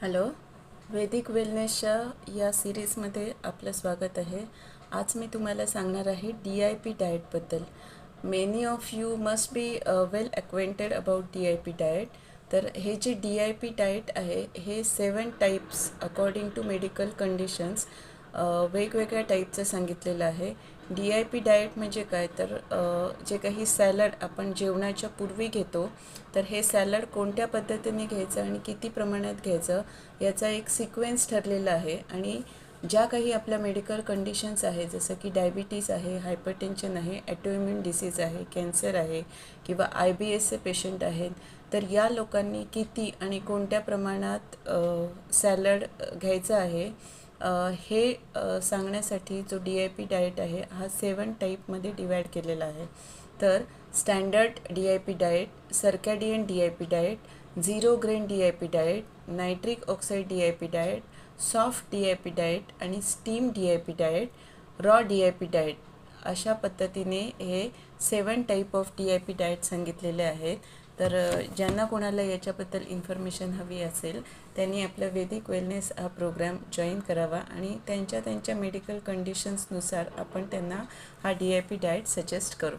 Hello, वैदिक वेलनेसच्या या सिरीजमध्ये आपलं स्वागत आहे. आज मी तुम्हाला सांगणार आहे DIP डाएटबद्दल. Many of you must be well acquainted about DIP diet. तर हे जे DIP डाएट आहे हे 7 types according to medical conditions वेगवेगळ्या टाईपचं सांगितलेलं आहे. DIP डाएट म्हणजे काय तर जे काही सॅलड आपण जेवणाच्या पूर्वी घेतो तर हे सॅलड कोणत्या पद्धतीने घ्यायचं आणि किती प्रमाणात घ्यायचं याचा एक सिक्वेन्स ठरलेला आहे. आणि ज्या काही आपल्या मेडिकल कंडिशन्स आहे जसं की डायबिटीज आहे, हायपरटेन्शन आहे, ॲटोइम्युन डिसीज आहे, कॅन्सर आहे किंवा IBSचे पेशंट आहेत, तर या लोकांनी किती आणि कोणत्या प्रमाणात सॅलड घ्यायचं आहे हे सांगण्यासाठी जो DIP डाएट आहे हा 7 टाईपमध्ये डिवाईड केलेला आहे. तर standard DIP diet, circadian DIP diet, zero grain DIP diet, nitric oxide DIP diet, soft DIP diet आणि steam DIP diet, raw DIP diet अशा पद्धतीने हे 7 टाईप ऑफ DIP डाएट सांगितलेले आहेत. तर ज्यांना कोणाला याच्याबद्दल इन्फॉर्मेशन हवी असेल त्यांनी आपलं वैदिक वेलनेस हा प्रोग्राम जॉईन करावा आणि त्यांच्या मेडिकल कंडिशन्सनुसार आपण त्यांना हा DIP डाएट सजेस्ट करू.